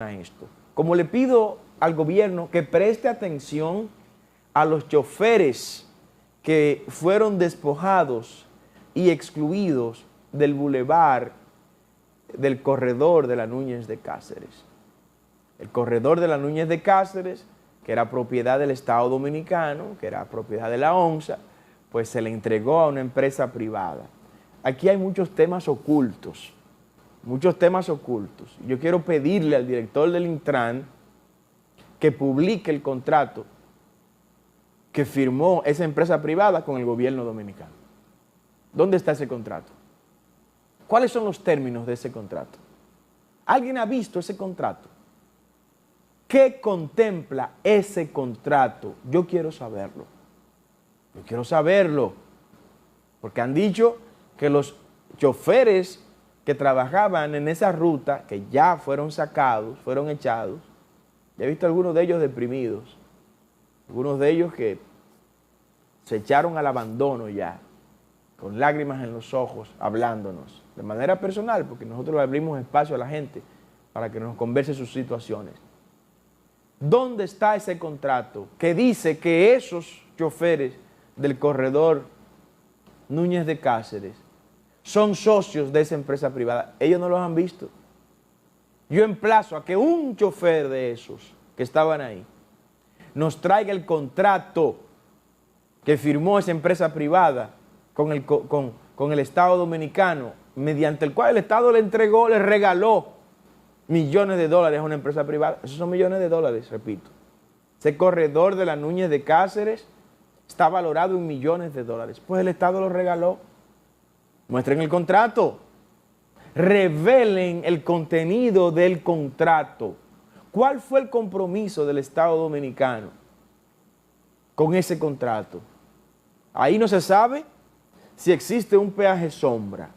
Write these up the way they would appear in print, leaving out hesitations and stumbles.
a esto. Como le pido al gobierno que preste atención a los choferes que fueron despojados y excluidos del bulevar del corredor de la Núñez de Cáceres. El corredor de la Núñez de Cáceres, que era propiedad del Estado Dominicano, que era propiedad de la ONSA, pues se le entregó a una empresa privada. Aquí hay muchos temas ocultos, muchos temas ocultos. Yo quiero pedirle al director del Intran que publique el contrato que firmó esa empresa privada con el gobierno dominicano. ¿Dónde está ese contrato? ¿Cuáles son los términos de ese contrato? ¿Alguien ha visto ese contrato? ¿Qué contempla ese contrato? Yo quiero saberlo. Yo quiero saberlo. Porque han dicho que los choferes que trabajaban en esa ruta, que ya fueron sacados, fueron echados, ya he visto algunos de ellos deprimidos, algunos de ellos que se echaron al abandono ya, con lágrimas en los ojos, hablándonos, de manera personal, porque nosotros le abrimos espacio a la gente para que nos converse sus situaciones. ¿Dónde está ese contrato que dice que esos choferes del corredor Núñez de Cáceres son socios de esa empresa privada? Ellos no los han visto. Yo emplazo a que un chofer de esos que estaban ahí nos traiga el contrato que firmó esa empresa privada con el Estado Dominicano, mediante el cual el Estado le entregó, le regaló millones de dólares a una empresa privada. Esos son millones de dólares, repito. Ese corredor de la Núñez de Cáceres está valorado en millones de dólares. Pues el Estado lo regaló. Muestren el contrato. Revelen el contenido del contrato. ¿Cuál fue el compromiso del Estado Dominicano con ese contrato? Ahí no se sabe si existe un peaje sombra,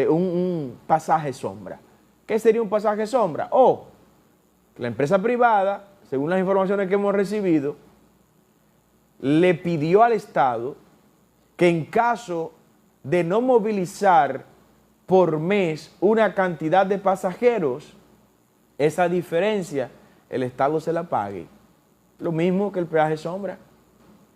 un pasaje sombra. ¿Qué sería un pasaje sombra? O la empresa privada, según las informaciones que hemos recibido, le pidió al Estado que en caso de no movilizar por mes una cantidad de pasajeros, esa diferencia el Estado se la pague. Lo mismo que el peaje sombra.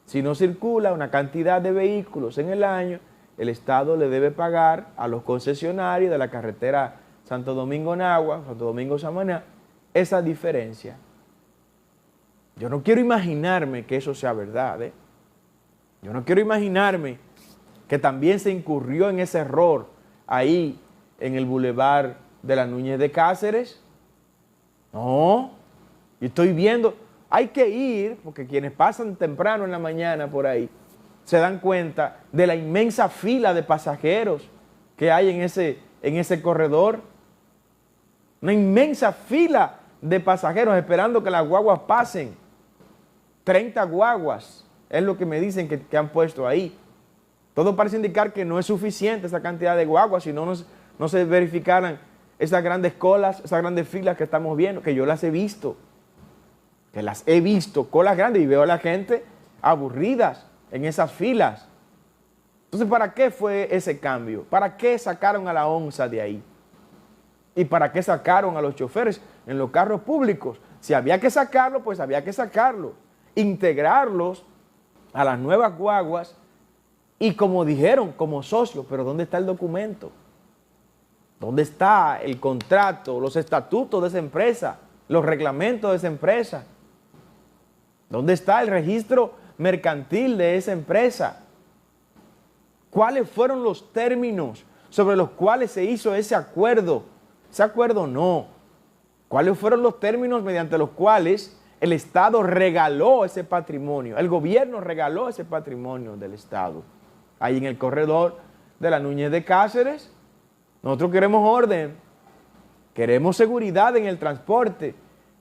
Si no circula una cantidad de vehículos en el año, el Estado le debe pagar a los concesionarios de la carretera Santo Domingo-Nagua, Santo Domingo-Samaná, esa diferencia. Yo no quiero imaginarme que eso sea verdad, ¿eh? Yo no quiero imaginarme que también se incurrió en ese error ahí en el bulevar de la Núñez de Cáceres. No, yo estoy viendo, hay que ir, porque quienes pasan temprano en la mañana por ahí, se dan cuenta de la inmensa fila de pasajeros que hay en ese corredor. Una inmensa fila de pasajeros esperando que las guaguas pasen. 30 guaguas es lo que me dicen que han puesto ahí. Todo parece indicar que no es suficiente esa cantidad de guaguas, si no se verificaran esas grandes colas, esas grandes filas que estamos viendo, que yo las he visto. Que las he visto, colas grandes, y veo a la gente aburridas en esas filas. Entonces, ¿para qué fue ese cambio? ¿Para qué sacaron a la ONSA de ahí? ¿Y para qué sacaron a los choferes en los carros públicos? Si había que sacarlo, pues había que sacarlo. Integrarlos a las nuevas guaguas y, como dijeron, como socios. Pero ¿dónde está el documento? ¿Dónde está el contrato, los estatutos de esa empresa, los reglamentos de esa empresa? ¿Dónde está el registro mercantil de esa empresa? ¿Cuáles fueron los términos sobre los cuales se hizo ese acuerdo? Ese acuerdo no. ¿Cuáles fueron los términos mediante los cuales el Estado regaló ese patrimonio? El gobierno regaló ese patrimonio del Estado. Ahí en el corredor de la Núñez de Cáceres, nosotros queremos orden, queremos seguridad en el transporte,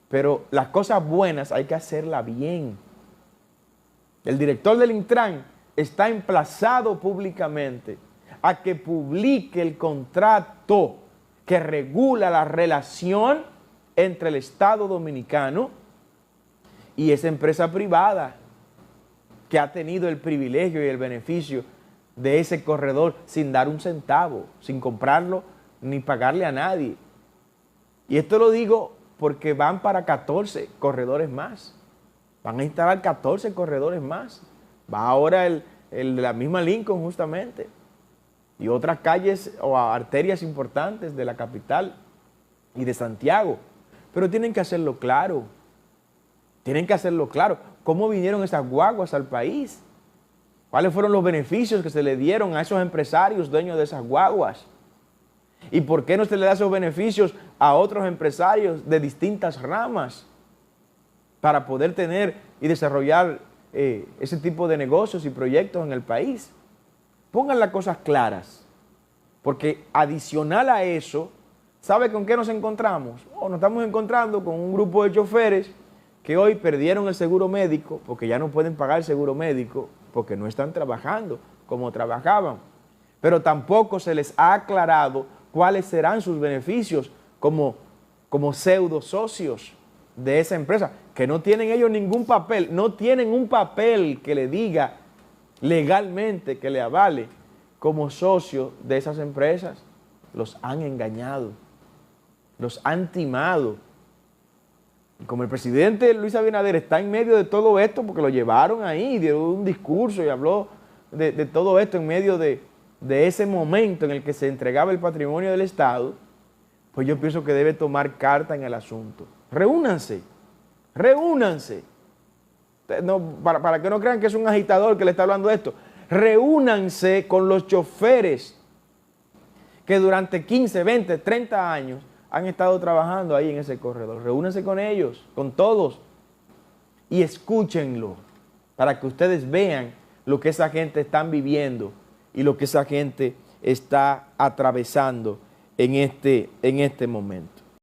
pero las cosas buenas hay que hacerlas bien. El director del Intran está emplazado públicamente a que publique el contrato que regula la relación entre el Estado Dominicano y esa empresa privada que ha tenido el privilegio y el beneficio de ese corredor sin dar un centavo, sin comprarlo ni pagarle a nadie. Y esto lo digo porque van para 14 corredores más. Van a instalar 14 corredores más. Va ahora el de la misma Lincoln justamente. Y otras calles o arterias importantes de la capital y de Santiago. Pero tienen que hacerlo claro. Tienen que hacerlo claro. ¿Cómo vinieron esas guaguas al país? ¿Cuáles fueron los beneficios que se le dieron a esos empresarios dueños de esas guaguas? ¿Y por qué no se le da esos beneficios a otros empresarios de distintas ramas para poder tener y desarrollar ese tipo de negocios y proyectos en el país? Pongan las cosas claras, porque adicional a eso, ¿sabe con qué nos encontramos? Nos estamos encontrando con un grupo de choferes que hoy perdieron el seguro médico porque ya no pueden pagar el seguro médico porque no están trabajando como trabajaban. Pero tampoco se les ha aclarado cuáles serán sus beneficios como pseudo socios de esa empresa, que no tienen ellos ningún papel, no tienen un papel que le diga legalmente, que le avale como socio de esas empresas. Los han engañado, los han timado. Y como el presidente Luis Abinader está en medio de todo esto, porque lo llevaron ahí, dio un discurso y habló de todo esto en medio de ese momento en el que se entregaba el patrimonio del Estado, pues yo pienso que debe tomar carta en el asunto. Reúnanse, reúnanse. No, para que no crean que es un agitador que le está hablando de esto. Reúnanse con los choferes que durante 15, 20, 30 años han estado trabajando ahí en ese corredor. Reúnanse con ellos, con todos, y escúchenlo para que ustedes vean lo que esa gente está viviendo y lo que esa gente está atravesando en este momento.